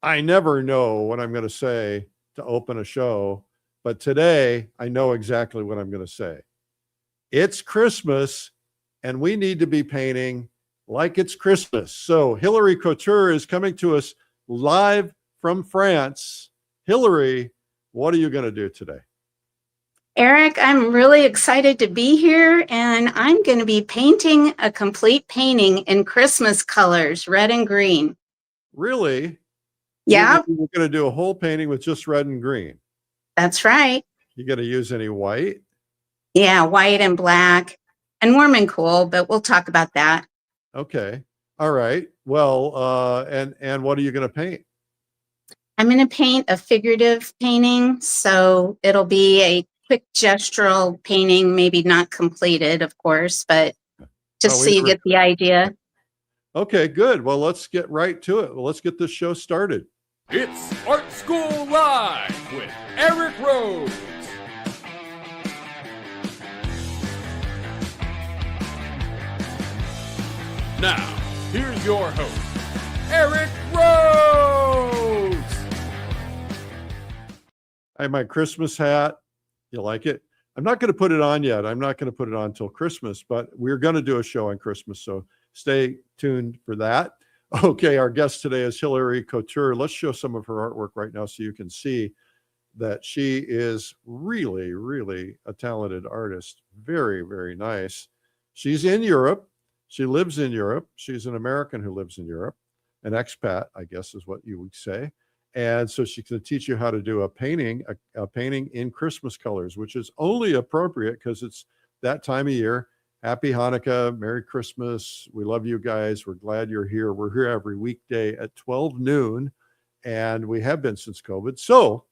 I never know what I'm going to say to open a show, but today I know exactly what I'm going to say. It's Christmas, and we need to be painting like it's Christmas. So Hilarie Couture is coming to us live from France. Hilarie, what are you going to do today? Eric, I'm really excited to be here, and I'm going to be painting a complete painting in Christmas colors, red and green. Really? Yeah. You're going to do a whole painting with just red and green? That's right. You going to use any white? Yeah, white and black and warm and cool, but we'll talk about that. Okay. All right. Well, and what are you going to paint? I'm going to paint a figurative painting, so it'll be a quick gestural painting, maybe not completed, of course, but just so you get the idea. Okay, good. Well, let's get right to it. Well, let's get this show started. It's Art School Live with Eric Rhoads. Now, here's your host, Eric Rhoads. I have my Christmas hat. You like it? I'm not going to put it on yet. I'm not going to put it on until Christmas, but we're going to do a show on Christmas, so stay tuned for that. Okay, our guest today is Hilarie Couture. Let's show some of her artwork right now so you can see that she is really, really a talented artist. Very, very nice. She's in Europe. She lives in Europe. She's an American who lives in Europe, an expat, I guess is what you would say. And so she's going to teach you how to do a painting in Christmas colors, which is only appropriate because it's that time of year. Happy Hanukkah, Merry Christmas. We love you guys. We're glad you're here. We're here every weekday at 12 noon, and we have been since COVID. So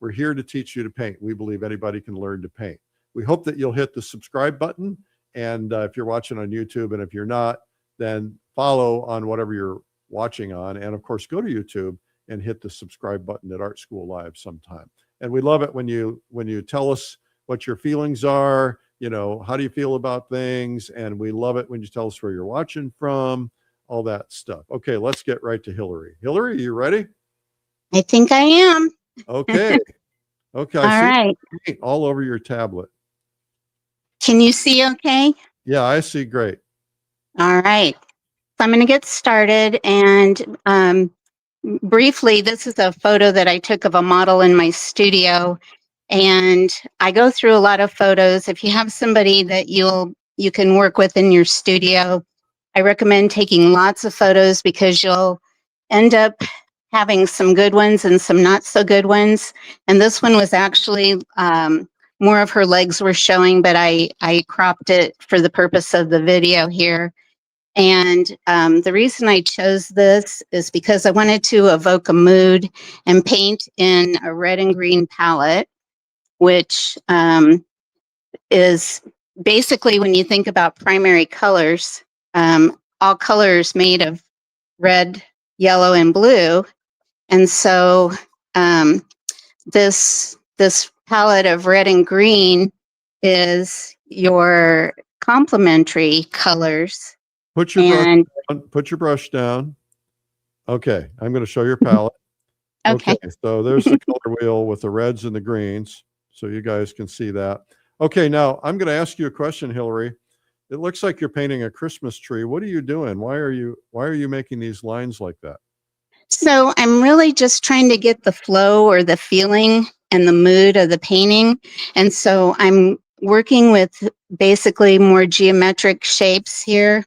we're here to teach you to paint. We believe anybody can learn to paint. We hope that you'll hit the subscribe button. And if you're watching on YouTube, and if you're not, then follow on whatever you're watching on. And of course, go to YouTube and hit the subscribe button at Art School Live sometime. And we love it when you tell us what your feelings are. You know, how do you feel about things? And we love it when you tell us where you're watching from, all that stuff. Okay, let's get right to Hilarie. Hilarie, are you ready? I think I am. Okay. Okay, I see paint all over your tablet. Can you see okay? Yeah, I see great. All right. So I'm going to get started, and briefly, this is a photo that I took of a model in my studio, and I go through a lot of photos. If you have somebody that you can work with in your studio, I recommend taking lots of photos because you'll end up having some good ones and some not so good ones. And this one was actually more of her legs were showing, but I cropped it for the purpose of the video here. And the reason I chose this is because I wanted to evoke a mood and paint in a red and green palette, which is basically, when you think about primary colors, all colors made of red, yellow, and blue. And so this palette of red and green is your complementary colors. Put your brush down. Okay, I'm going to show your palette. Okay. So there's the color wheel with the reds and the greens, so you guys can see that. Okay, now I'm going to ask you a question, Hilarie. It looks like you're painting a Christmas tree. What are you doing? Why are you making these lines like that? So I'm really just trying to get the flow or the feeling and the mood of the painting. And so I'm working with basically more geometric shapes here.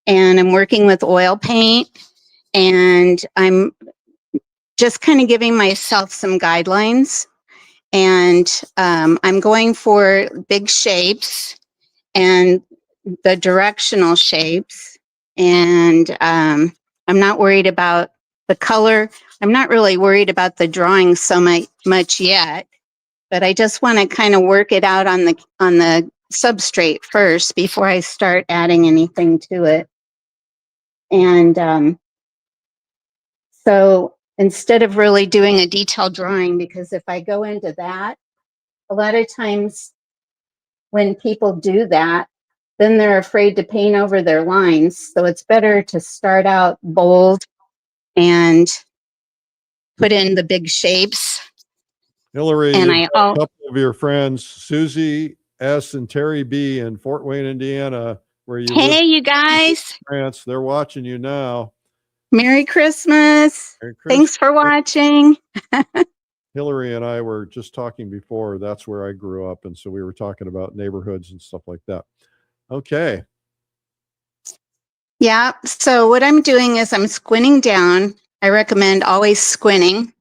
And I'm working with oil paint, and I'm just kind of giving myself some guidelines. And I'm going for big shapes and the directional shapes. And I'm not worried about the color. I'm not really worried about the drawing so much yet, but I just want to kind of work it out on the substrate first before I start adding anything to it. And so instead of really doing a detailed drawing, because if I go into that, a lot of times when people do that, then they're afraid to paint over their lines. So it's better to start out bold and put in the big shapes. Hilarie, And you've got a couple of your friends, Susie S. and Terry B. in Fort Wayne, Indiana, where you live Hey, you in guys. France. They're watching you now. Merry Christmas. Merry Thanks Christmas. for watching. Hilarie and I were just talking before. That's where I grew up. And so we were talking about neighborhoods and stuff like that. Okay. Yeah. So what I'm doing is I'm squinting down. I recommend always squinting.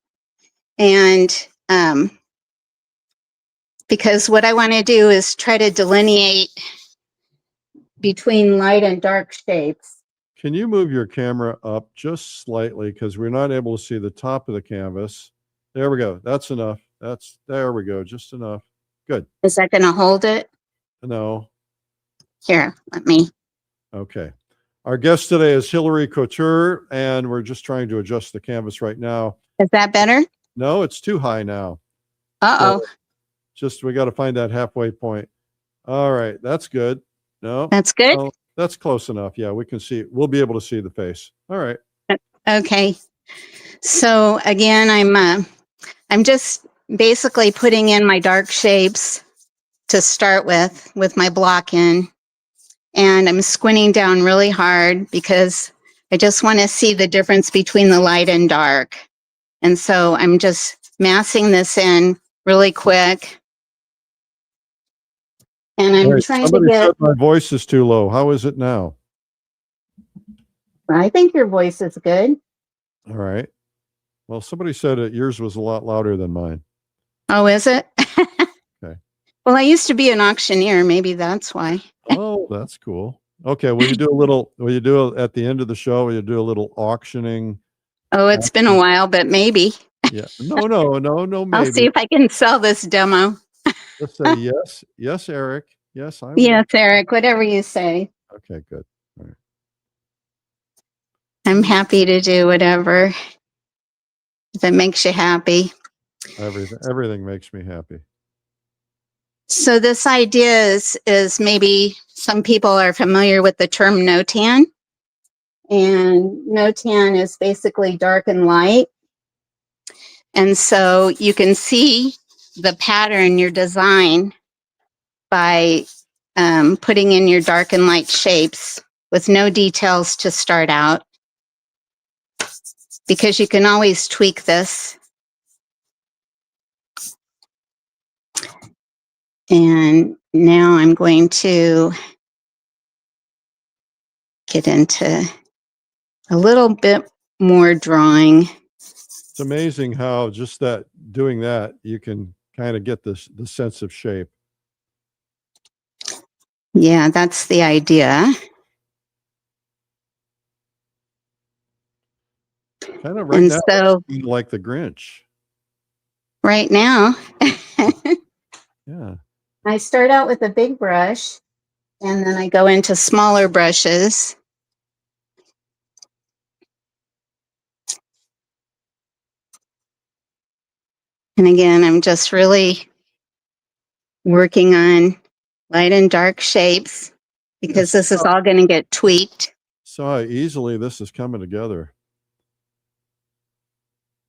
And because what I want to do is try to delineate between light and dark shapes. Can you move your camera up just slightly? Because we're not able to see the top of the canvas. There we go. That's enough. There we go. Just enough. Good. Is that going to hold it? No. Here, let me. Okay. Our guest today is Hilarie Couture, and we're just trying to adjust the canvas right now. Is that better? No, it's too high now. Uh-oh. So we got to find that halfway point. All right. That's good. No. That's good? No, that's close enough. Yeah, we can see. We'll be able to see the face. All right. Okay. So again, I'm just basically putting in my dark shapes to start with my block in. And I'm squinting down really hard because I just want to see the difference between the light and dark. And so I'm just massing this in really quick. And I'm trying to Somebody get, said my voice is too low. How is it now? I think your voice is good. All right. Well, somebody said that yours was a lot louder than mine. Oh, is it? Okay. Well, I used to be an auctioneer. Maybe that's why. Oh, that's cool. Okay. Will you do at the end of the show, will you do a little auctioning? Oh, it's been a while, but maybe. Yeah. No, maybe. I'll see if I can sell this demo. Let's say yes. Yes, Eric. Yes, I will. Yes, Eric, whatever you say. Okay, good. All right. I'm happy to do whatever. If it makes you happy. Everything makes me happy. So this idea is maybe some people are familiar with the term notan. And notan is basically dark and light. And so you can see the pattern, your design, by putting in your dark and light shapes with no details to start out. Because you can always tweak this. And now I'm going to get into a little bit more drawing. It's amazing how just doing that, you can kind of get the sense of shape. Yeah, that's the idea. Kind of right And now, so like the Grinch. right now, Yeah. I start out with a big brush and then I go into smaller brushes. And again, I'm just really working on light and dark shapes because this is all going to get tweaked. So how easily this is coming together.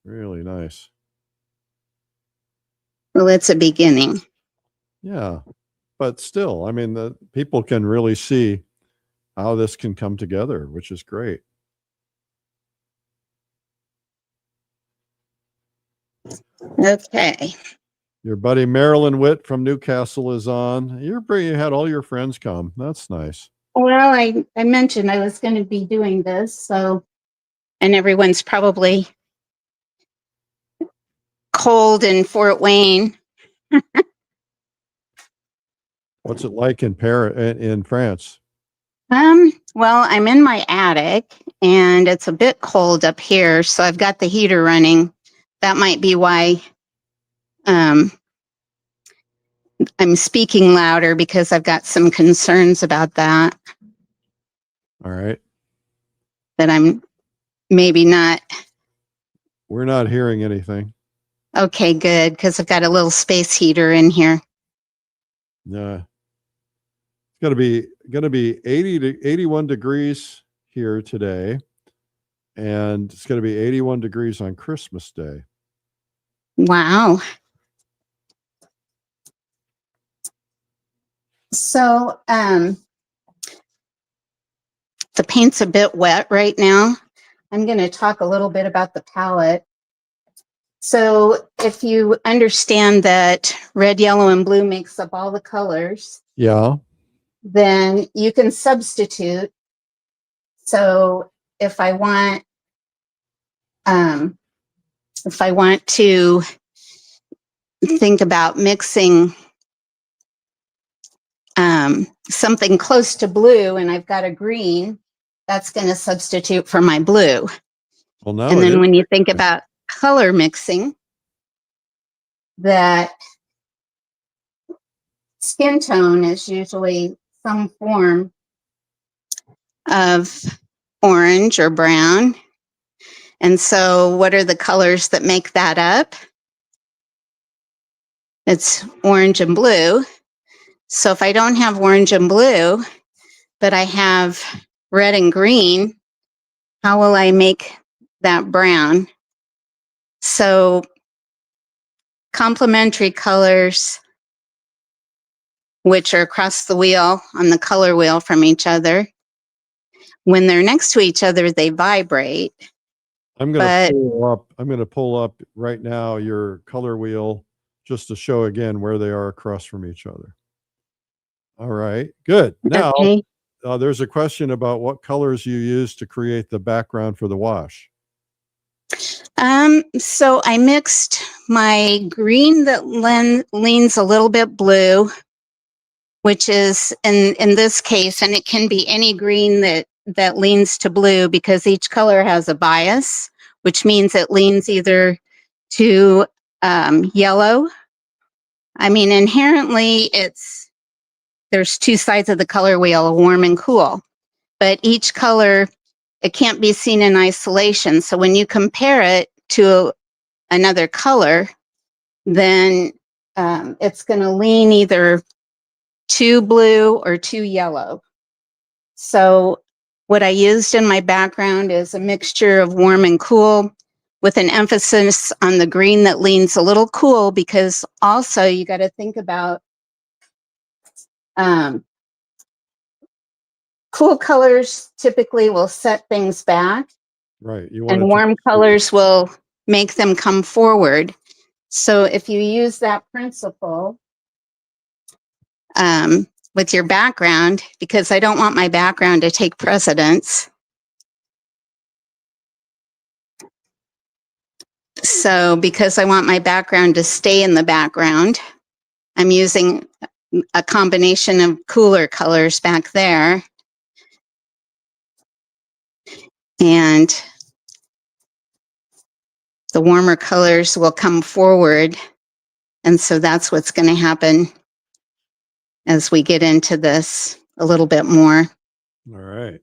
Really nice. Well, it's a beginning. Yeah. But still, I mean, the people can really see how this can come together, which is great. Okay. Your buddy Marilyn Witt from Newcastle is on. You had all your friends come. That's nice. Well, I mentioned I was going to be doing this, so, and everyone's probably cold in Fort Wayne. What's it like in France? Well, I'm in my attic and it's a bit cold up here, so I've got the heater running. That might be why I'm speaking louder, because I've got some concerns about that. All right. That I'm maybe not. We're not hearing anything. Okay, good, because I've got a little space heater in here. Yeah. It's gonna be 80 to 81 degrees here today. and it's going to be 81 degrees on Christmas Day. Wow. So the paint's a bit wet right now. I'm going to talk a little bit about the palette. So if you understand that red, yellow, and blue makes up all the colors, Yeah. then you can substitute. So if I want to think about mixing something close to blue and I've got a green, that's going to substitute for my blue. Well, no. And then when you think about color mixing, that skin tone is usually some form of orange or brown. And so what are the colors that make that up? It's orange and blue. So if I don't have orange and blue, but I have red and green, how will I make that brown? So complementary colors, which are across the wheel on the color wheel from each other, when they're next to each other, they vibrate. I'm going to pull up right now your color wheel just to show again where they are across from each other. All right, good. Now, Okay. There's a question about what colors you use to create the background for the wash. So I mixed my green that leans a little bit blue, which is in this case, and it can be any green that leans to blue because each color has a bias, which means it leans either to yellow. I mean, inherently, there's two sides of the color wheel, warm and cool, but each color, it can't be seen in isolation. So when you compare it to another color, then it's going to lean either too blue or too yellow. So what I used in my background is a mixture of warm and cool with an emphasis on the green that leans a little cool, because also you got to think about cool colors typically will set things back. Right. And warm colors will make them come forward. So if you use that principle with your background, because I don't want my background to take precedence. So because I want my background to stay in the background, I'm using a combination of cooler colors back there. And the warmer colors will come forward. And so that's what's going to happen as we get into this a little bit more. All right.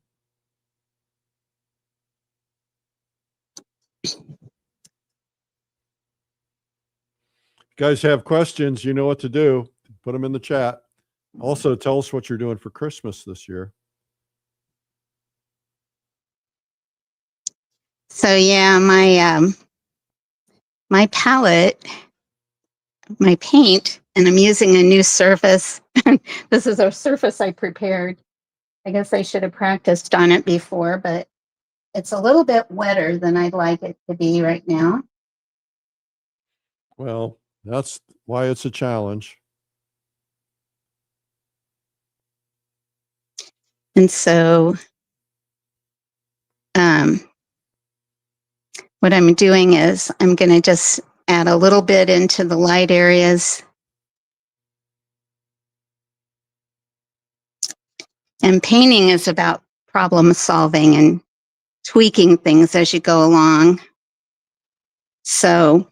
If you guys have questions, you know what to do. Put them in the chat. Also, tell us what you're doing for Christmas this year. So yeah, my palette, my paint, and I'm using a new surface. This is a surface I prepared. I guess I should have practiced on it before, but it's a little bit wetter than I'd like it to be right now. Well, that's why it's a challenge. And so what I'm doing is I'm going to just add a little bit into the light areas. And painting is about problem solving and tweaking things as you go along. So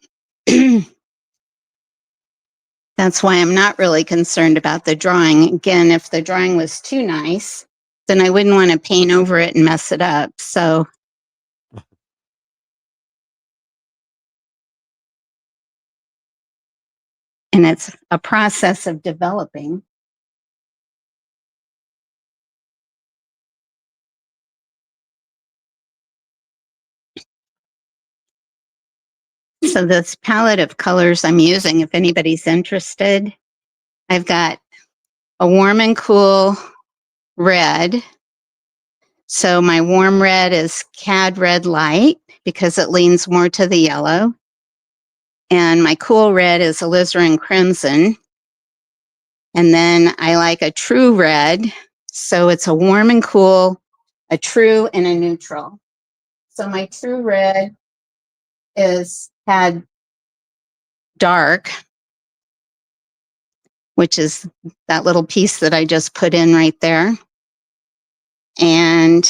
that's why I'm not really concerned about the drawing. Again, if the drawing was too nice, then I wouldn't want to paint over it and mess it up. So and it's a process of developing. So this palette of colors I'm using, if anybody's interested, I've got a warm and cool red. So my warm red is Cad Red Light because it leans more to the yellow. And my cool red is alizarin crimson. And then I like a true red. So it's a warm and cool, a true, and a neutral. So my true red is Cad Dark, which is that little piece that I just put in right there. And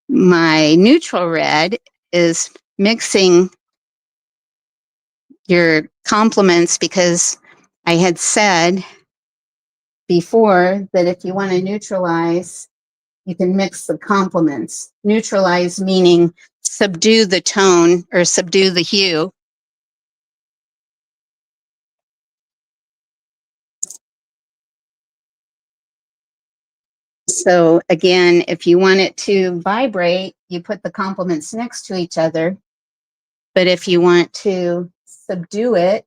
my neutral red is mixing your complements, because I had said before that if you want to neutralize, you can mix the complements. Neutralize meaning subdue the tone or subdue the hue. So again, if you want it to vibrate, you put the complements next to each other. But if you want to subdue it,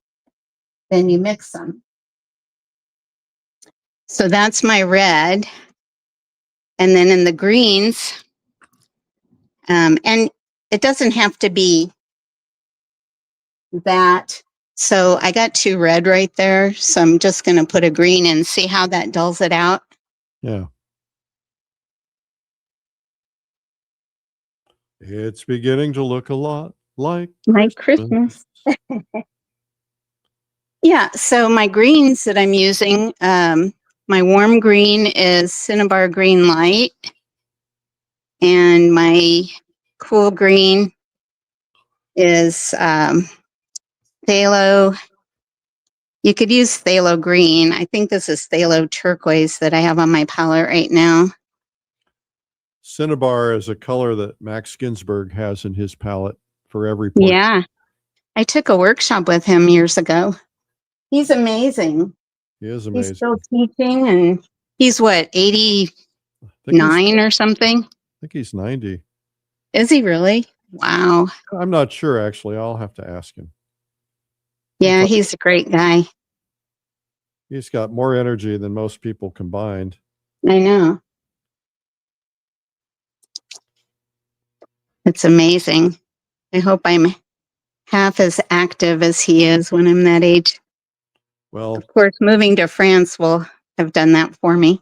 then you mix them. So that's my red. And then in the greens, and it doesn't have to be that. So I got two red right there. So I'm just going to put a green in, see how that dulls it out. Yeah. It's beginning to look a lot like Christmas. Yeah, so my greens that I'm using, my warm green is Cinnabar Green Light, and my cool green is phthalo. You could use phthalo green. I think this is phthalo turquoise that I have on my palette right now. Cinnabar is a color that Max Ginsburg has in his palette for every portrait. Yeah, I took a workshop with him years ago. He's amazing. He is amazing. He's still teaching, and he's what, 89 or something? I think he's 90. Is he really? Wow. I'm not sure, actually. I'll have to ask him. Yeah, he's a great guy. He's got more energy than most people combined. I know. It's amazing. I hope I'm half as active as he is when I'm that age. Well, of course, moving to France will have done that for me.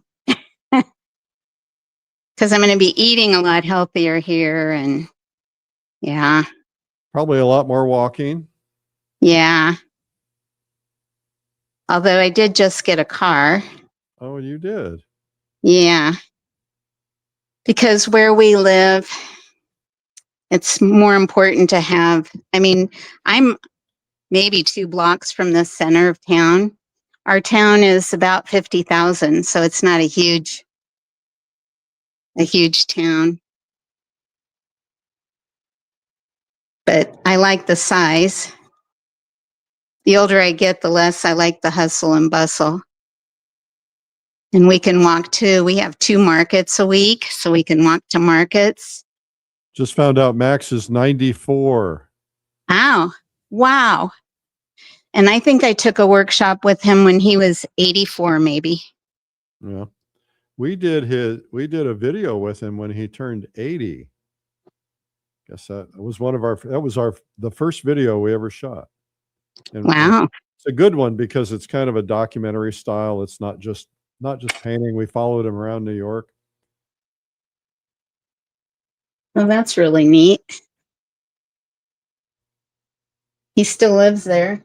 Because I'm going to be eating a lot healthier here, and yeah. Probably a lot more walking. Yeah. Although I did just get a car. Oh, you did? Yeah. Because where we live, it's more important to have, I mean, I'm maybe 2 blocks from the center of town. Our town is about 50,000, so it's not a huge town. But I like the size. The older I get, the less I like the hustle and bustle. And we can walk too. We have 2 markets a week, so we can walk to markets. Just found out Max is 94. Wow. And I think I took a workshop with him when he was 84, maybe. Yeah. We did a video with him when he turned 80. Guess that was the first video we ever shot. And wow. It's a good one because it's kind of a documentary style. It's not just painting. We followed him around New York. Well, that's really neat. He still lives there.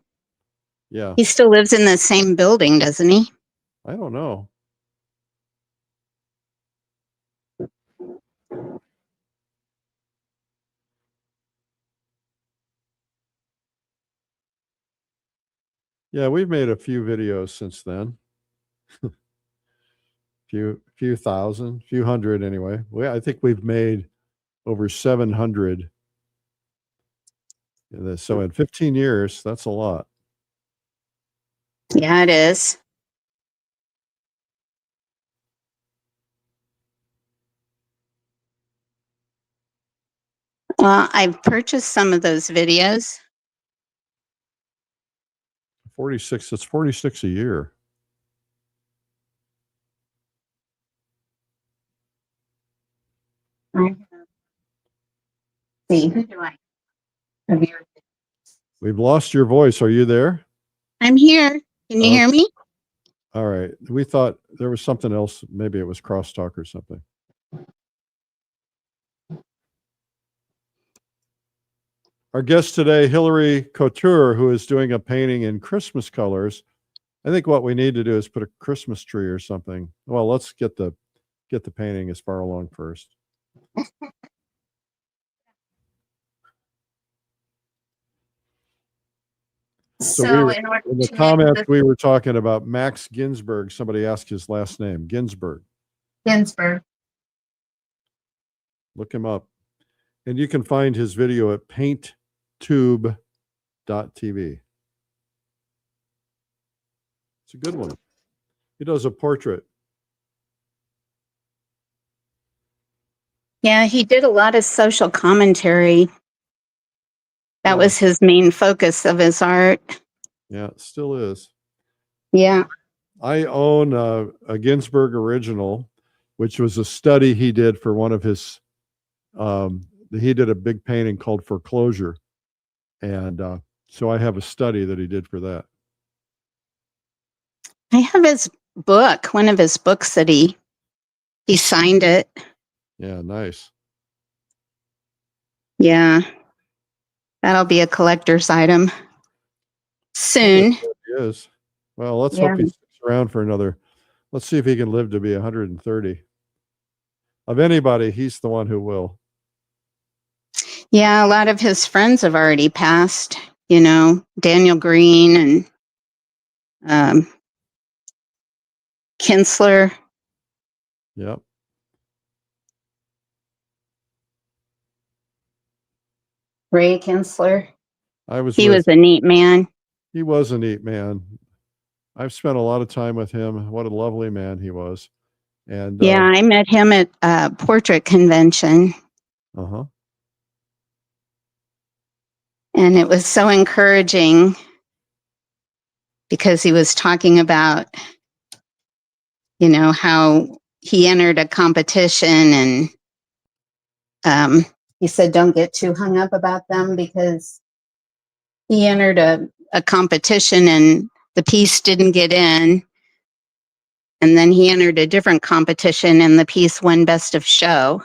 Yeah. He still lives in the same building, doesn't he? I don't know. Yeah, we've made a few videos since then. few thousand, few hundred anyway. I think we've made over 700. So in 15 years, that's a lot. Yeah, it is. Well, I've purchased some of those videos. 46, it's 46 a year. See, who do I have here? We've lost your voice. Are you there? I'm here. Can you hear me? All right. We thought there was something else. Maybe it was crosstalk or something. Our guest today, Hilarie Couture, who is doing a painting in Christmas colors. I think what we need to do is put a Christmas tree or something. Well, let's get the painting as far along first. So in the comments, we were talking about Max Ginsburg. Somebody asked his last name, Ginsburg. Ginsburg. Look him up. And you can find his video at painttube.tv. It's a good one. He does a portrait. Yeah, he did a lot of social commentary. That was his main focus of his art. Yeah, it still is. Yeah. I own a Ginsburg original, which was a study he did for one of his, he did a big painting called Foreclosure. And so I have a study that he did for that. I have his book, one of his books that he signed it. Yeah, nice. Yeah. That'll be a collector's item soon. It is. Well, let's hope he sticks around for another. Let's see if he can live to be 130. Of anybody, he's the one who will. Yeah, a lot of his friends have already passed, you know, Daniel Green and Kinsler. Yep. Ray Kinsler. He was a neat man. He was a neat man. I've spent a lot of time with him. What a lovely man he was. And yeah, I met him at a portrait convention. Uh-huh. And it was so encouraging because he was talking about, you know, how he entered a competition and he said, don't get too hung up about them because he entered a competition and the piece didn't get in. And then he entered a different competition and the piece won Best of Show.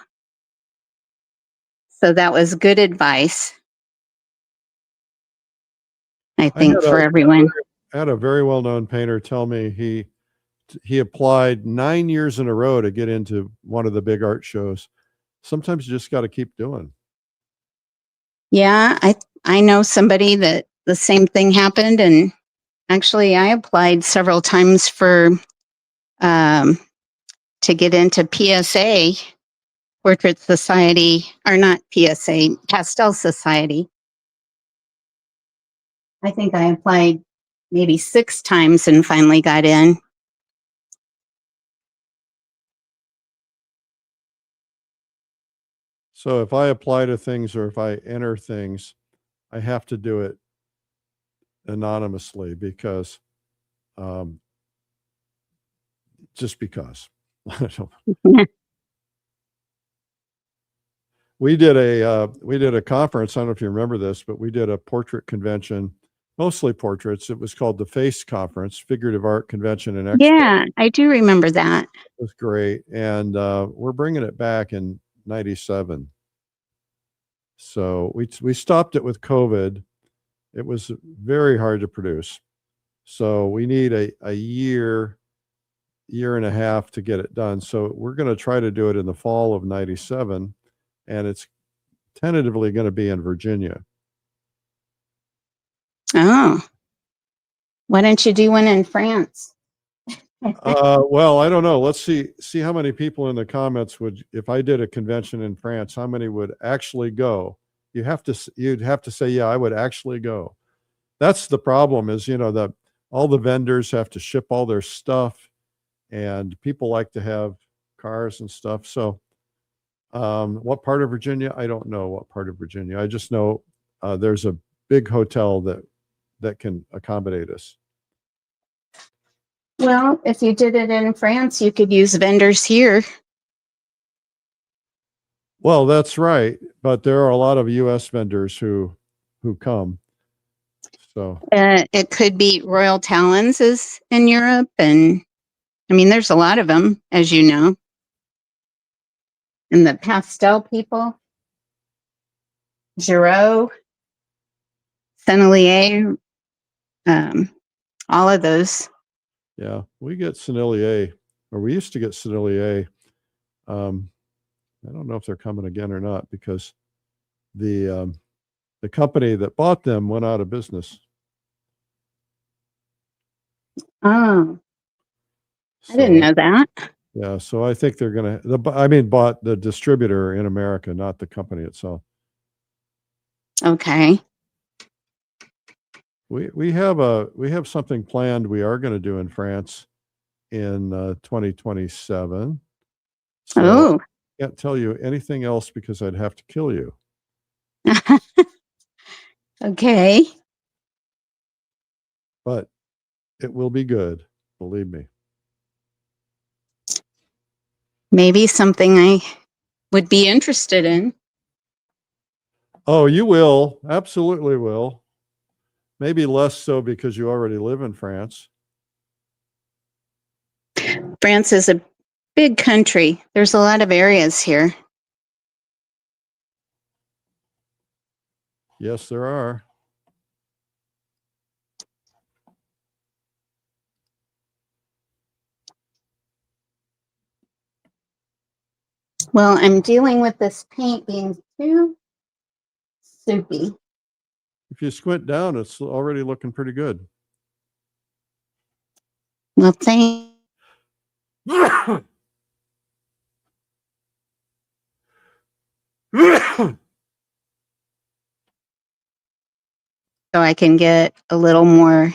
So that was good advice, I think, for everyone. I had a very well-known painter tell me he applied 9 years in a row to get into one of the big art shows. Sometimes you just got to keep doing. Yeah, I know somebody that the same thing happened, and actually I applied several times for to get into PSA, Portrait Society, or not PSA, Pastel Society. I think I applied maybe 6 times and finally got in. So if I apply to things or if I enter things, I have to do it anonymously because just because. We did a conference. I don't know if you remember this, but we did a portrait convention, mostly portraits. It was called the FACE Conference, Figurative Art Convention and Expo. Yeah, I do remember that. It was great, and we're bringing it back in '97. So we stopped it with COVID. It was very hard to produce. So we need a year and a half to get it done. So we're going to try to do it in the fall of '97, and it's tentatively going to be in Virginia. Oh, why don't you do one in France? Well, I don't know. Let's see how many people in the comments would, if I did a convention in France, how many would actually go? You'd have to say, yeah, I would actually go. That's the problem is, you know, all the vendors have to ship all their stuff and people like to have cars and stuff. So What part of Virginia? I don't know what part of Virginia. I just know there's a big hotel that can accommodate us. Well, if you did it in France, you could use vendors here. Well, that's right, but there are a lot of U.S. vendors who come. So It could be Royal Talons is in Europe, and I mean, there's a lot of them, as you know. And the pastel people, Giraud, Sennelier, all of those. yeah, we get Sennelier, or we used to get Sennelier. I don't know if they're coming again or not, because the company that bought them went out of business. Oh, I didn't know that. Yeah, so I think they're gonna. Bought the distributor in America, not the company itself. Okay. We have something planned. We are going to do in France in 2027. So Oh. I can't tell you anything else because I'd have to kill you. Okay. But it will be good, believe me. Maybe something I would be interested in. Oh, you will. Absolutely will. Maybe less so because you already live in France. France is a big country. There's a lot of areas here. Yes, there are. Well, I'm dealing with this paint being too soupy. If you squint down, it's already looking pretty good. Well, thank so I can get a little more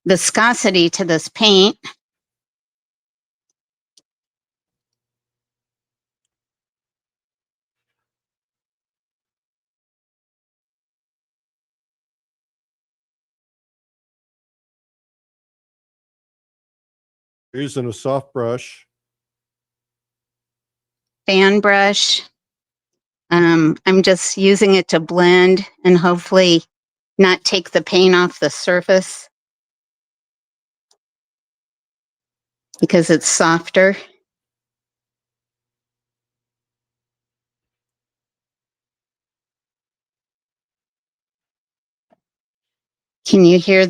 viscosity to this paint. Using a soft brush. Fan brush. I'm just using it to blend and hopefully not take the paint off the surface because it's softer. Can you hear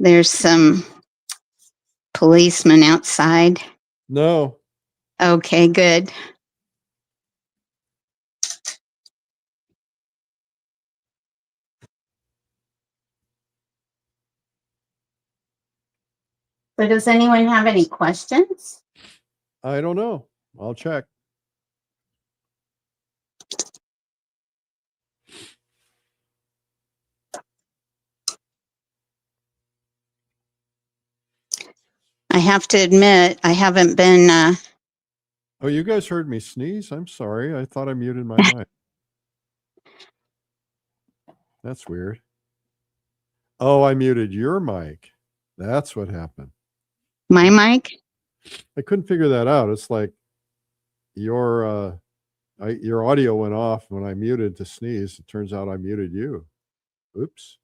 there's some policemen outside? No. Okay, good. So does anyone have any questions? I don't know. I'll check. I have to admit, I haven't been... Oh, you guys heard me sneeze? I'm sorry. I thought I muted my mic. That's weird. Oh, I muted your mic. That's what happened. My mic? I couldn't figure that out. It's like your audio went off when I muted to sneeze. It turns out I muted you. Oops.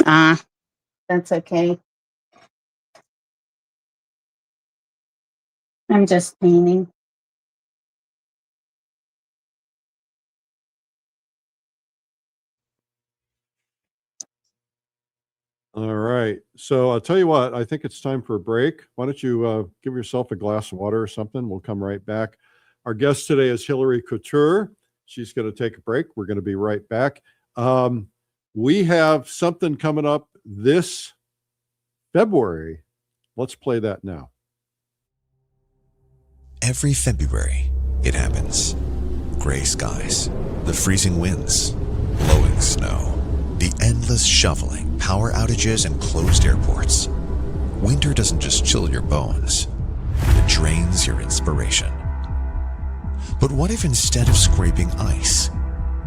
That's okay. I'm just painting. All right. So I'll tell you what, I think it's time for a break. Why don't you give yourself a glass of water or something? We'll come right back. Our guest today is Hilarie Couture. She's going to take a break. We're going to be right back. We have something coming up this February. Let's play that now. Every February, it happens. Gray skies, the freezing winds, blowing snow, the endless shoveling, power outages, and closed airports. winter doesn't just chill your bones, it drains your inspiration. But what if instead of scraping ice,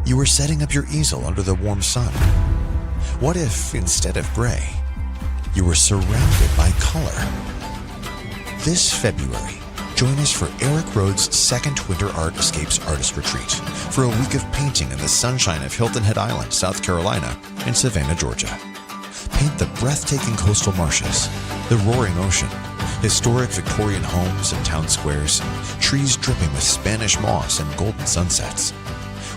you were setting up your easel under the warm sun? What if instead of gray, you were surrounded by color? This February, join us for Eric Rhoads' second Winter Art Escapes Artist Retreat for a week of painting in the sunshine of Hilton Head Island, South Carolina, and Savannah, Georgia. Paint the breathtaking coastal marshes, the roaring ocean, historic Victorian homes and town squares, trees dripping with Spanish moss and golden sunsets.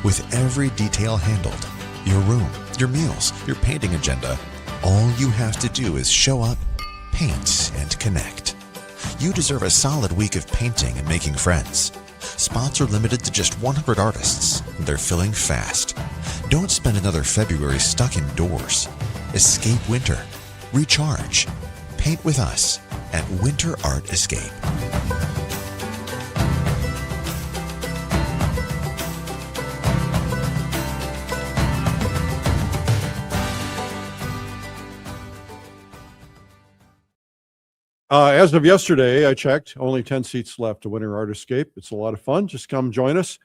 With every detail handled, your room, your meals, your painting agenda, all you have to do is show up, paint, and connect. You deserve a solid week of painting and making friends. Spots are limited to just 100 artists, and they're filling fast. Don't spend another February stuck indoors. Escape winter. Recharge. Paint with us at Winter Art Escape. As of yesterday, I checked, only 10 seats left to Winter Art Escape. It's a lot of fun. Just come join us.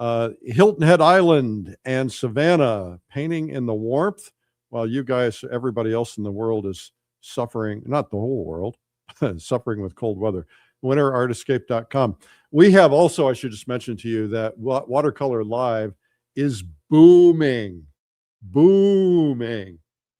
Hilton Head Island and Savannah, painting in the warmth, while you guys, everybody else in the world is suffering, not the whole world, suffering with cold weather. WinterArtEscape.com. We have also, I should just mention to you that Watercolor Live is booming.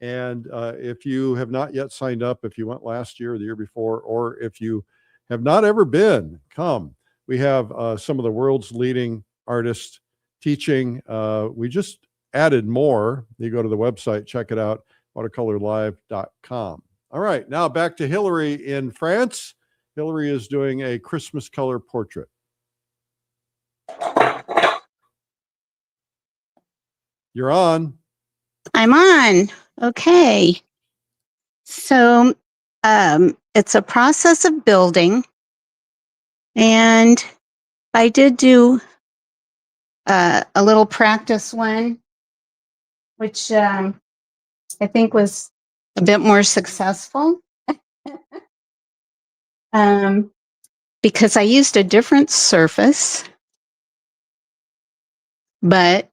And if you have not yet signed up, if you went last year or the year before, or if you have not ever been, come. We have some of the world's leading artists teaching. We just added more. You go to the website, check it out, watercolorlive.com. All right, now back to Hilarie in France. Hilarie is doing a Christmas color portrait. You're on. I'm on. Okay. So it's a process of building. And I did do a little practice one, which I think was a bit more successful because I used a different surface, but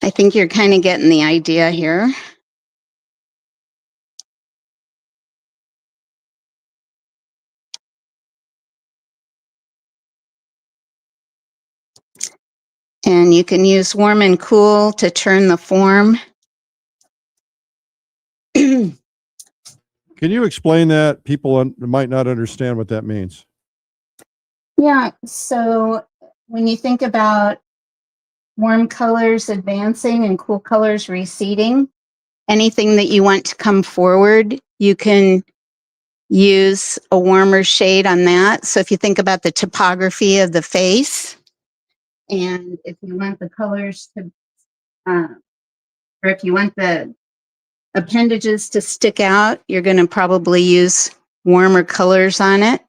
I think you're kind of getting the idea here. And you can use warm and cool to turn the form. Can you explain that? People might not understand what that means. Yeah, so when you think about warm colors advancing and cool colors receding, anything that you want to come forward, you can use a warmer shade on that. So if you think about the topography of the face, and if you want the colors to, or if you want the appendages to stick out, you're going to probably use warmer colors on it.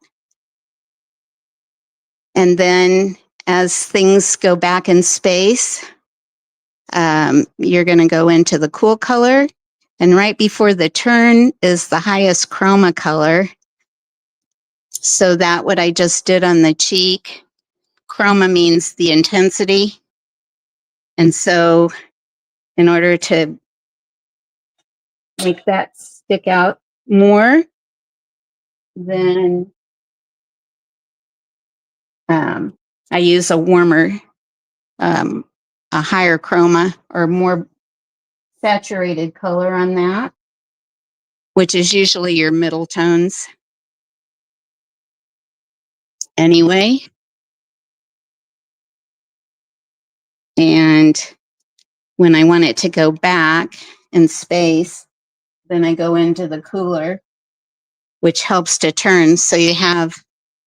And then as things go back in space, you're going to go into the cool color. And right before the turn is the highest chroma color. So that what I just did on the cheek, chroma means the intensity. And so in order to make that stick out more, then I use a warmer, a higher chroma or more saturated color on that, which is usually your middle tones. Anyway, and when I want it to go back in space, then I go into the cooler, which helps to turn. So you have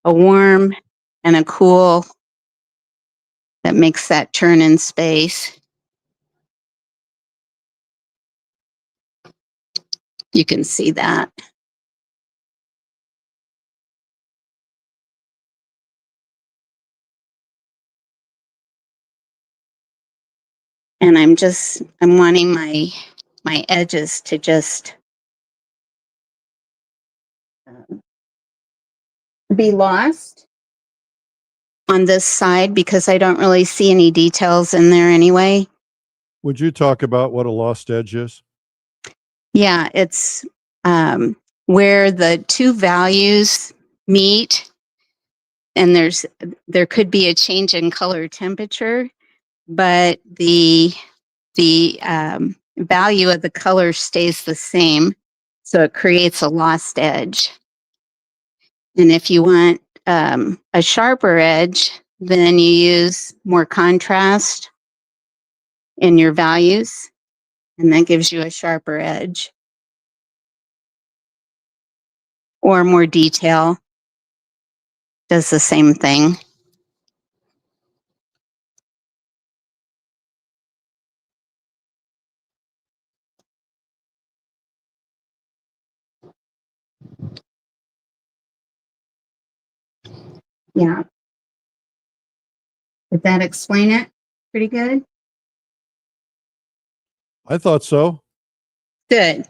a warm and a cool that makes that turn in space. You can see that. And I'm wanting my my edges to just be lost on this side because I don't really see any details in there anyway. Would you talk about what a lost edge is? Yeah, it's where the two values meet, and there could be a change in color temperature, but the value of the color stays the same, so it creates a lost edge. And if you want a sharper edge, then you use more contrast in your values, and that gives you a sharper edge. Or more detail does the same thing. Yeah. Did that explain it pretty good? I thought so. Good.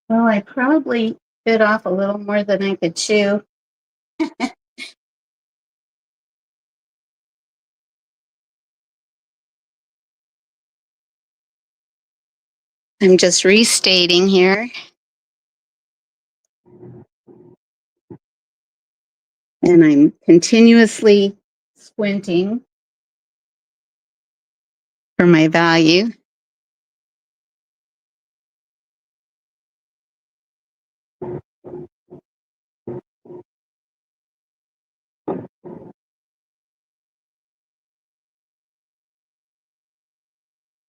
Well, I probably bit off a little more than I could chew. I'm just restating here. And I'm continuously squinting for my value.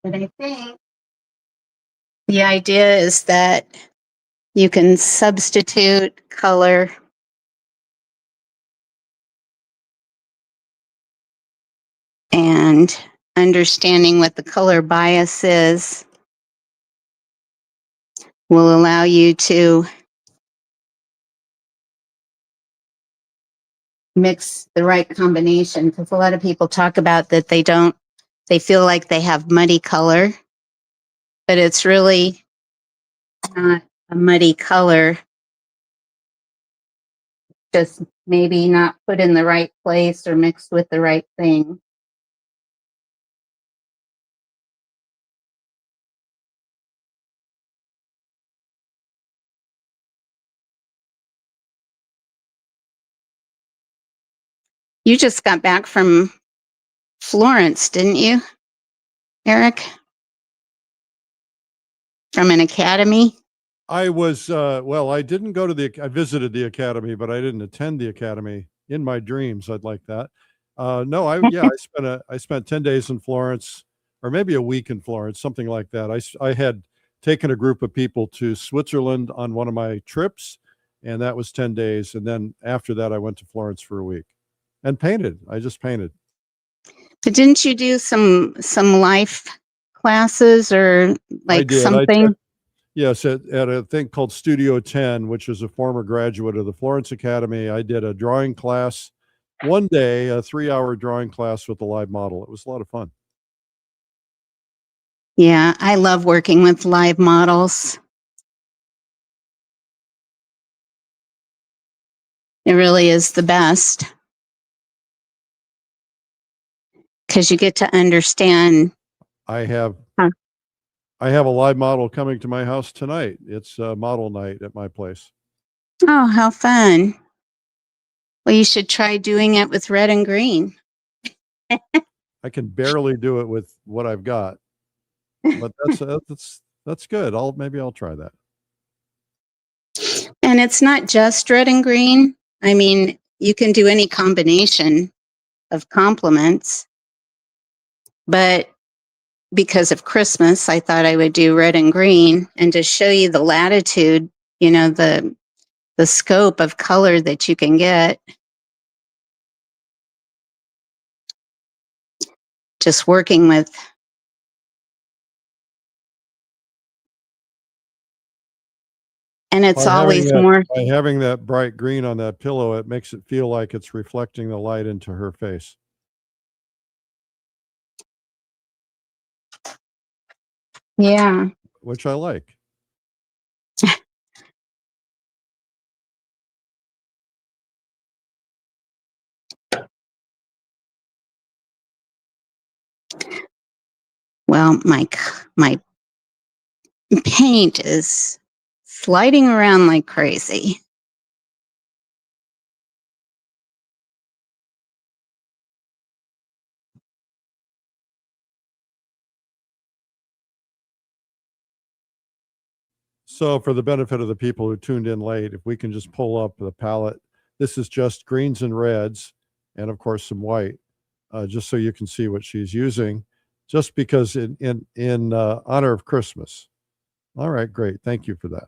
But I think the idea is that you can substitute color and understanding what the color bias is will allow you to mix the right combination, because a lot of people talk about that they feel like they have muddy color, but it's really not a muddy color, just maybe not put in the right place or mixed with the right thing. You just got back from Florence, didn't you, Eric? From an academy? I was, well, I didn't go to I visited the academy, but I didn't attend the academy. In my dreams, I'd like that. No, I spent 10 days in Florence, or maybe a week in Florence, something like that. I had taken a group of people to Switzerland on one of my trips, and that was 10 days. And then after that, I went to Florence for a week and painted. I just painted. But didn't you do some life classes or I like did. something? Yes, at a thing called Studio 10, which is a former graduate of the Florence Academy. I did a drawing class one day, a 3-hour drawing class with the live model. It was a lot of fun. Yeah, I love working with live models. It really is the best because you get to understand. I have Huh. I have a live model coming to my house tonight. It's model night at my place. Oh, how fun. Well, you should try doing it with red and green. I can barely do it with what I've got, but that's good. Maybe I'll try that. And it's not just red and green. I mean, you can do any combination of complements, but because of Christmas, I thought I would do red and green, and to show you the latitude, the scope of color that you can get. Just working with And it's By having always more, by having that bright green on that pillow, it makes it feel like it's reflecting the light into her face. yeah. Which I like. Well, my paint is sliding around like crazy. So for the benefit of the people who tuned in late, if we can just pull up the palette, this is just greens and reds, and of course some white, just so you can see what she's using, just because in honor of Christmas. All right, great. Thank you for that.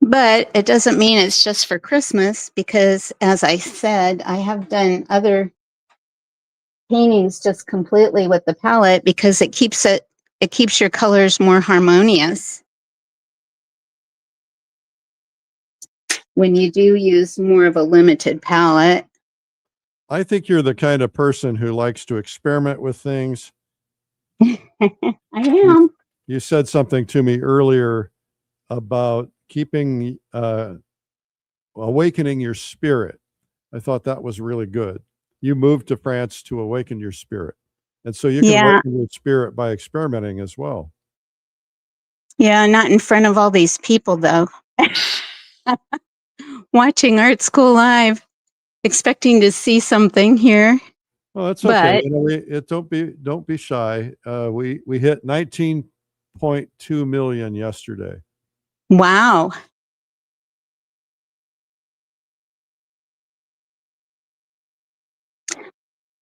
But it doesn't mean it's just for Christmas, because as I said, I have done other paintings just completely with the palette, because it keeps your colors more harmonious when you do use more of a limited palette. I think you're the kind of person who likes to experiment with things. I am. You said something to me earlier about awakening your spirit. I thought that was really good. You moved to France to awaken your spirit. And so you can Yeah. awaken your spirit by experimenting as well. Yeah, not in front of all these people, though. Watching Art School Live, expecting to see something here. Well, that's okay. But You know, don't be shy. We hit 19.2 million yesterday. wow.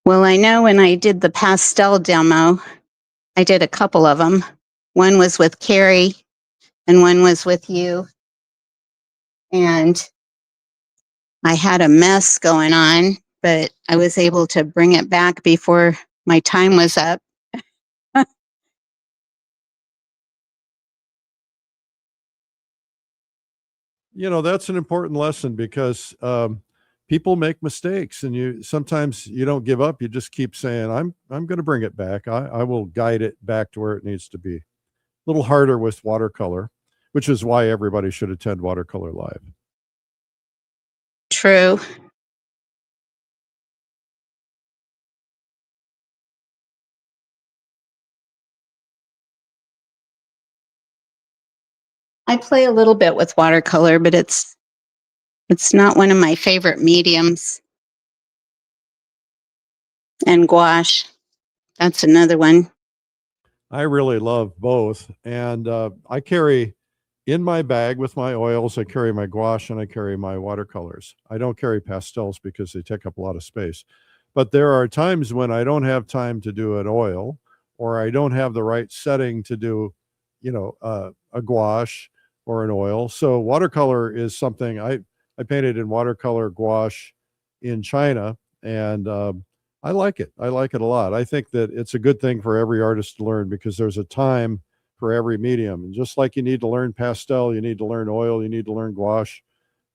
Well, I know when I did the pastel demo, I did a couple of them. One was with Carrie and one was with you. And I had a mess going on, but I was able to bring it back before my time was up. You know, that's an important lesson, because people make mistakes, and sometimes you don't give up. You just keep saying, I'm going to bring it back. I will guide it back to where it needs to be. A little harder with watercolor, which is why everybody should attend Watercolor Live. True. I play a little bit with watercolor, but it's not one of my favorite mediums. And gouache, that's another one. I really love both. And I carry in my bag with my oils, I carry my gouache and I carry my watercolors. I don't carry pastels because they take up a lot of space. But there are times when I don't have time to do an oil, or I don't have the right setting to do, a gouache or an oil. So watercolor is something I painted in watercolor gouache in China, and I like it. I like it a lot. I think that it's a good thing for every artist to learn, because there's a time for every medium. And just like you need to learn pastel, you need to learn oil, you need to learn gouache.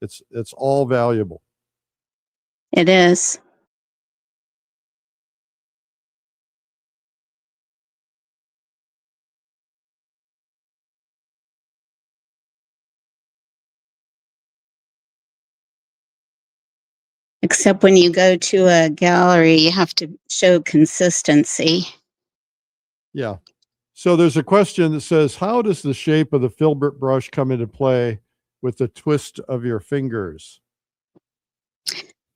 It's all valuable. It is. Except when you go to a gallery, you have to show consistency. Yeah. So there's a question that says, how does the shape of the filbert brush come into play with the twist of your fingers?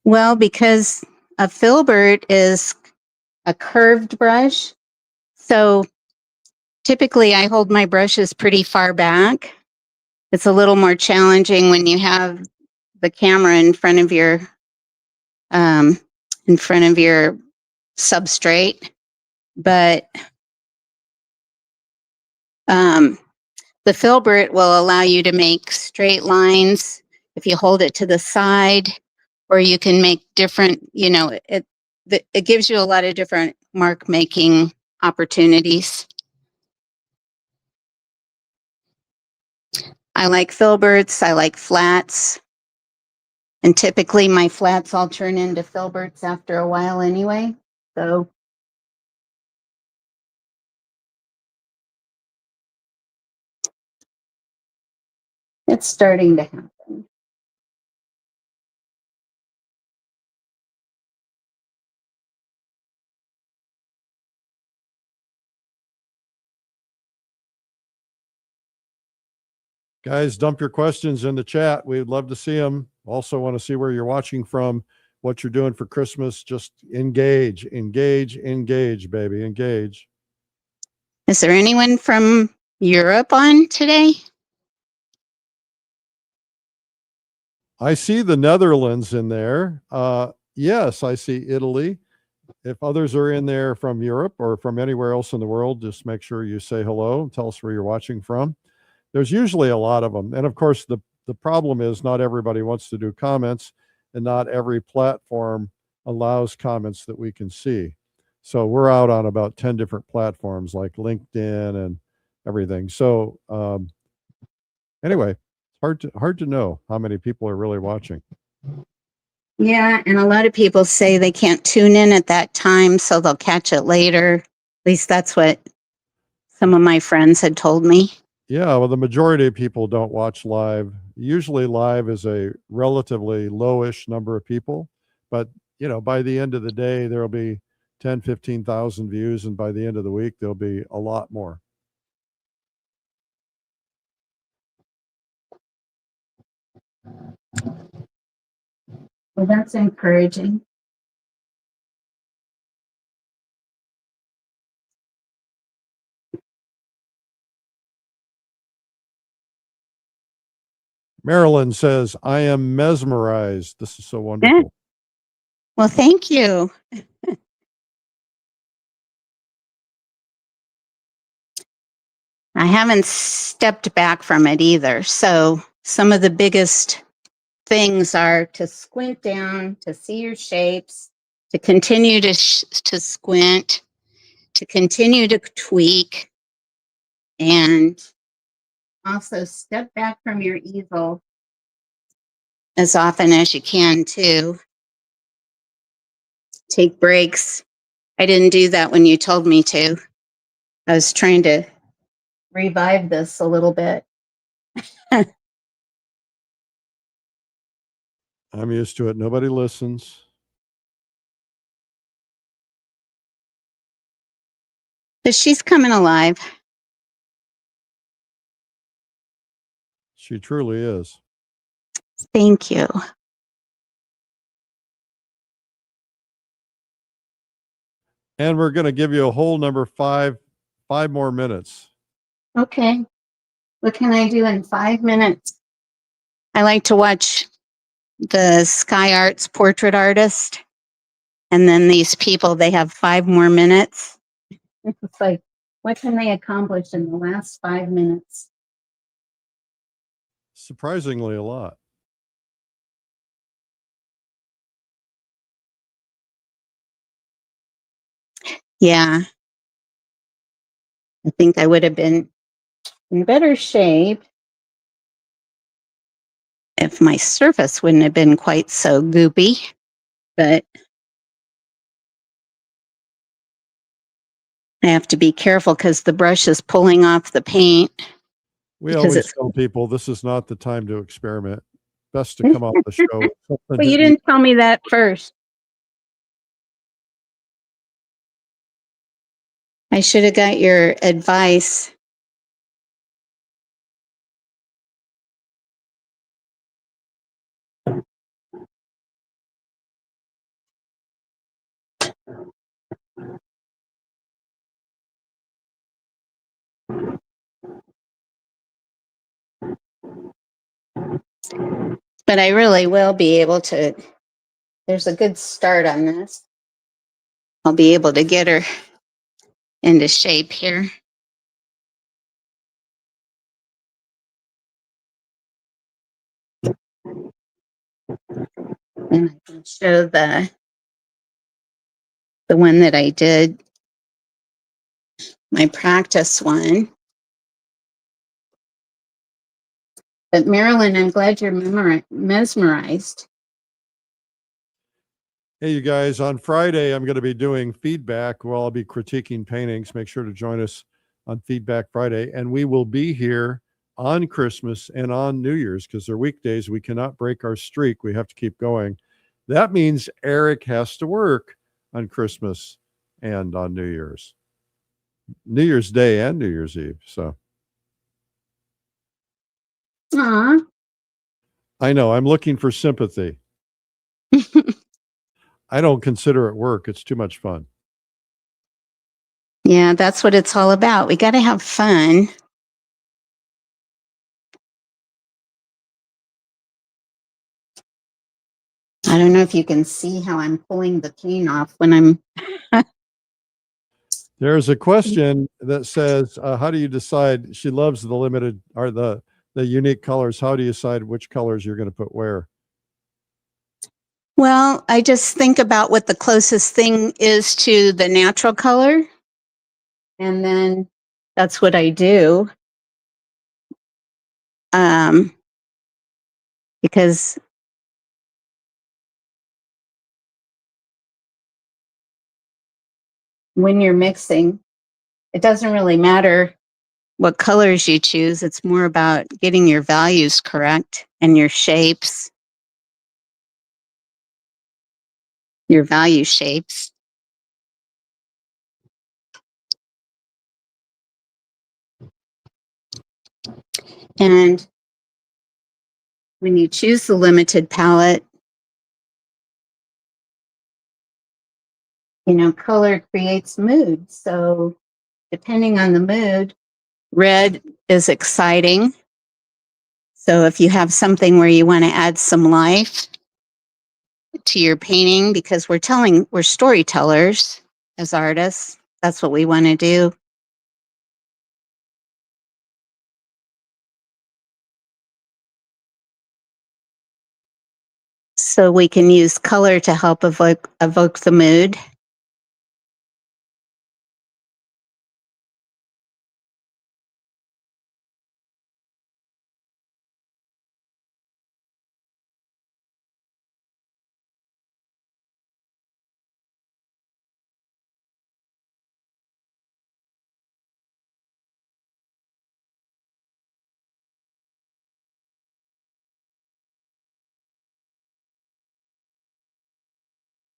Well, because a filbert is a curved brush. So typically I hold my brushes pretty far back. It's a little more challenging when you have the camera in front of your substrate. But the filbert will allow you to make straight lines if you hold it to the side, or you can make different, it gives you a lot of different mark making opportunities. I like filberts, I like flats. And typically my flats all turn into filberts after a while anyway. So it's starting to happen. Guys, dump your questions in the chat. We'd love to see them. Also want to see where you're watching from, what you're doing for Christmas. Just engage, engage, engage, baby, engage. Is there anyone from Europe on today? I see the Netherlands in there. Yes, I see Italy. If others are in there from Europe or from anywhere else in the world, just make sure you say hello and tell us where you're watching from. There's usually a lot of them. And of course, the problem is not everybody wants to do comments, and not every platform allows comments that we can see. So we're out on about 10 different platforms like LinkedIn and everything. So anyway, it's hard to know how many people are really watching. Yeah, and a lot of people say they can't tune in at that time, so they'll catch it later. At least that's what some of my friends had told me. Yeah, well, the majority of people don't watch live. Usually live is a relatively lowish number of people, but by the end of the day, there'll be 10, 15,000 views, and by the end of the week, there'll be a lot more. Well, that's encouraging. Marilyn says, I am mesmerized. This is so wonderful. Well, thank you. I haven't stepped back from it either. So some of the biggest things are to squint down, to see your shapes, to continue to squint, to continue to tweak, and also step back from your easel as often as you can too. Take breaks. I didn't do that when you told me to. I was trying to revive this a little bit. I'm used to it. Nobody listens. But she's coming alive. She truly is. Thank you. And we're going to give you a whole number 5 more minutes. Okay. What can I do in 5 minutes? I like to watch the Sky Arts portrait artist. And then these people, they have 5 more minutes. It's like, what can they accomplish in the last 5 minutes? Surprisingly a lot. Yeah. I think I would have been in better shape if my surface wouldn't have been quite so goopy. But I have to be careful because the brush is pulling off the paint. We always tell people this is not the time to experiment. Best to come off the show. Well, you didn't tell me that first. I should have got your advice. But I really will be able to, there's a good start on this. I'll be able to get her into shape here. And I can show the one that I did my practice one. But Marilyn, I'm glad you're mesmerized. Hey, you guys, on Friday, I'm going to be doing feedback where I'll be critiquing paintings. Make sure to join us on Feedback Friday. And we will be here on Christmas and on New Year's because they're weekdays. We cannot break our streak. We have to keep going. That means Eric has to work on Christmas and on New Year's. New Year's Day and New Year's Eve. So Aw. I know I'm looking for sympathy. I don't consider it work. It's too much fun. Yeah, that's what it's all about. We got to have fun. I don't know if you can see how I'm pulling the paint off when I'm. There's a question that says, how do you decide? She loves the limited or the unique colors. How do you decide which colors you're going to put where? Well, I just think about what the closest thing is to the natural color. And then that's what I do. Because when you're mixing, it doesn't really matter what colors you choose. It's more about getting your values correct and your shapes, your value shapes. And when you choose the limited palette, you know, color creates mood. So depending on the mood, red is exciting. So if you have something where you want to add some life to your painting, because we're storytellers as artists, that's what we want to do. So we can use color to help evoke the mood.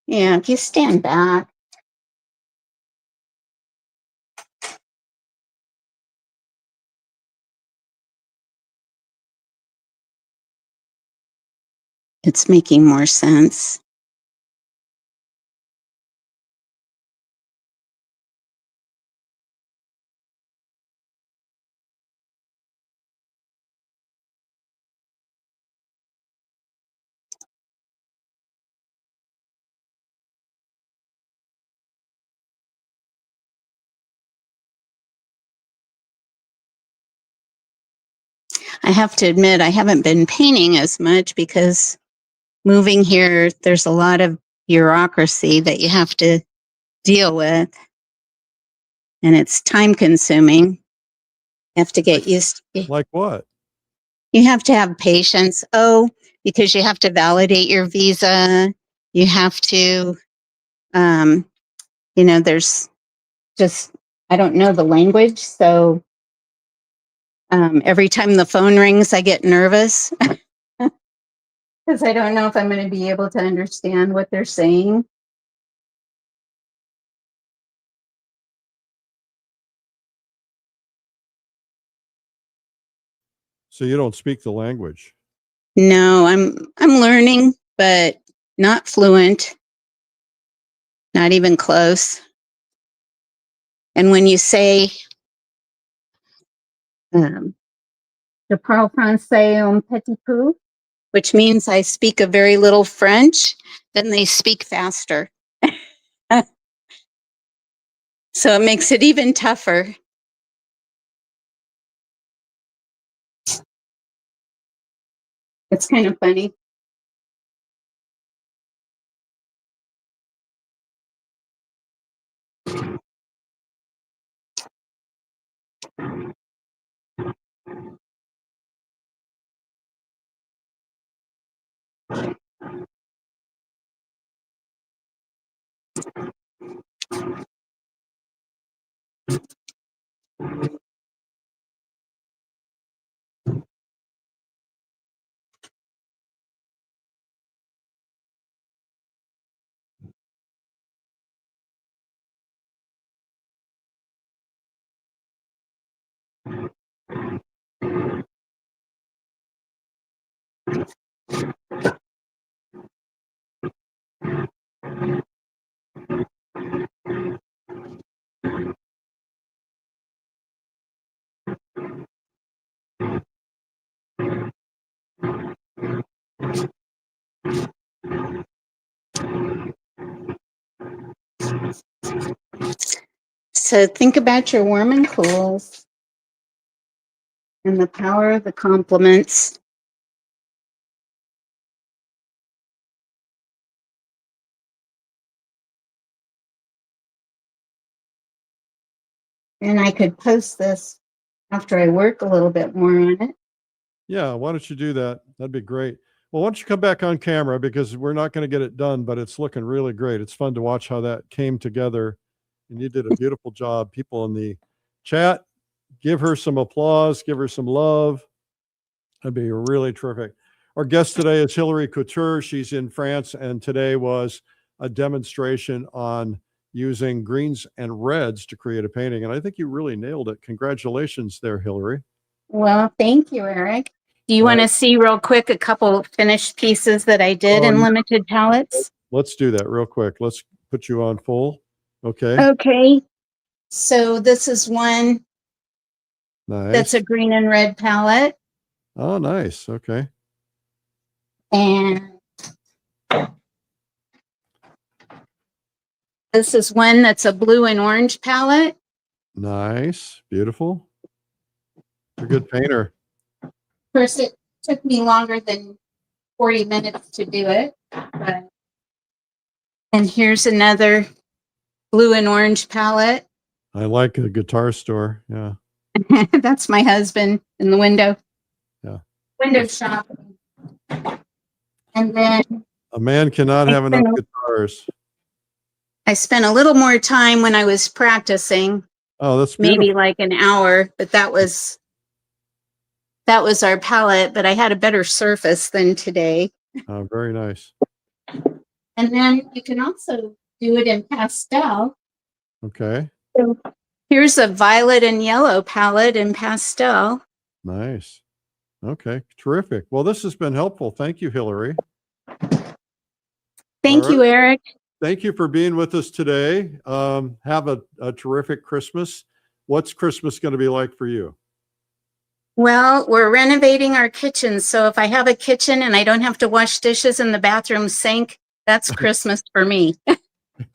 Yeah, if you stand back. It's making more sense. I have to admit, I haven't been painting as much because moving here, there's a lot of bureaucracy that you have to deal with. And it's time consuming. You have to get used to. Like what? You have to have patience. Oh, because you have to validate your visa. You have to, you know, there's just, I don't know the language. So every time the phone rings, I get nervous because I don't know if I'm going to be able to understand what they're saying. So you don't speak the language? No, I'm learning, but not fluent, not even close. And when you say, je parle français un petit peu, which means I speak a very little French, then they speak faster. So it makes it even tougher. It's kind of funny. So think about your warm and cools and the power of the complements. And I could post this after I work a little bit more on it. Yeah, why don't you do that? That'd be great. Well, why don't you come back on camera, because we're not going to get it done, but it's looking really great. It's fun to watch how that came together, and you did a beautiful job. People in the chat, give her some applause, give her some love. That'd be really terrific. Our guest today is Hilarie Couture. She's in France, and today was a demonstration on using greens and reds to create a painting. And I think you really nailed it. Congratulations there, Hilarie. Well, thank you, Eric. Do you All want to right. see real quick a couple finished pieces that I did Oh, in yeah. limited palettes? Let's do that real quick. Let's put you on full. Okay. Okay. So this is one that's Nice. a green and red palette. Oh, nice. Okay. And this is one that's a blue and orange palette. Nice. Beautiful. You're a good painter. Of course, it took me longer than 40 minutes to do it. But... And here's another blue and orange palette. I like a guitar store. Yeah. That's my husband in the window. Yeah. Window shopping. And then A man cannot have enough guitars. I spent a little more time when I was practicing, Oh, that's beautiful. maybe like an hour, but that was our palette, but I had a better surface than today. Oh, very nice. And then you can also do it in pastel. Okay. So here's a violet and yellow palette in pastel. Nice. Okay. Terrific. Well, this has been helpful. Thank you, Hilarie. Thank you, Eric. Thank you for being with us today. Have a terrific Christmas. What's Christmas going to be like for you? Well, we're renovating our kitchen. So if I have a kitchen and I don't have to wash dishes in the bathroom sink, that's Christmas for me.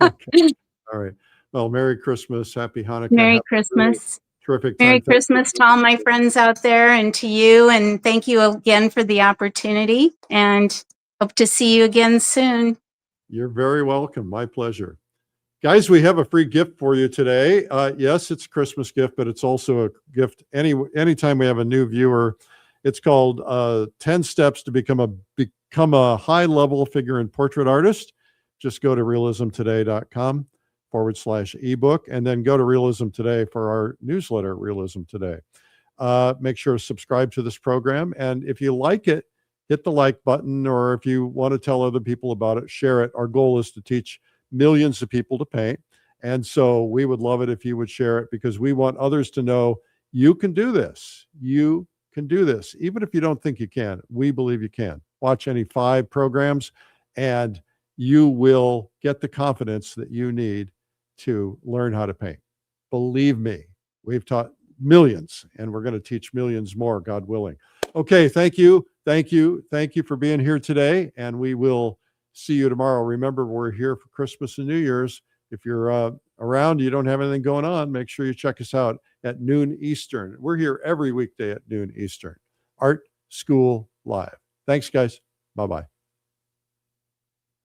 Okay. All right. Well, Merry Christmas. Happy Hanukkah. Merry Christmas. Terrific time. Merry Christmas to all my friends out there and to you. And thank you again for the opportunity, and hope to see you again soon. You're very welcome. My pleasure. Guys, we have a free gift for you today. Yes, it's a Christmas gift, but it's also a gift anytime we have a new viewer. It's called 10 Steps to Become a High-Level Figure and Portrait Artist. Just go to realismtoday.com/ebook, and then go to Realism Today for our newsletter, Realism Today. Make sure to subscribe to this program. And if you like it, hit the like button, or if you want to tell other people about it, share it. Our goal is to teach millions of people to paint. And so we would love it if you would share it, because we want others to know you can do this. You can do this. Even if you don't think you can, we believe you can. Watch any 5 programs and you will get the confidence that you need to learn how to paint. Believe me, we've taught millions, and we're going to teach millions more, God willing. Okay, thank you. Thank you. Thank you for being here today, and we will see you tomorrow. Remember, we're here for Christmas and New Year's. If you're around, you don't have anything going on, make sure you check us out at noon Eastern. We're here every weekday at noon Eastern. Art School Live. Thanks, guys. Bye-bye.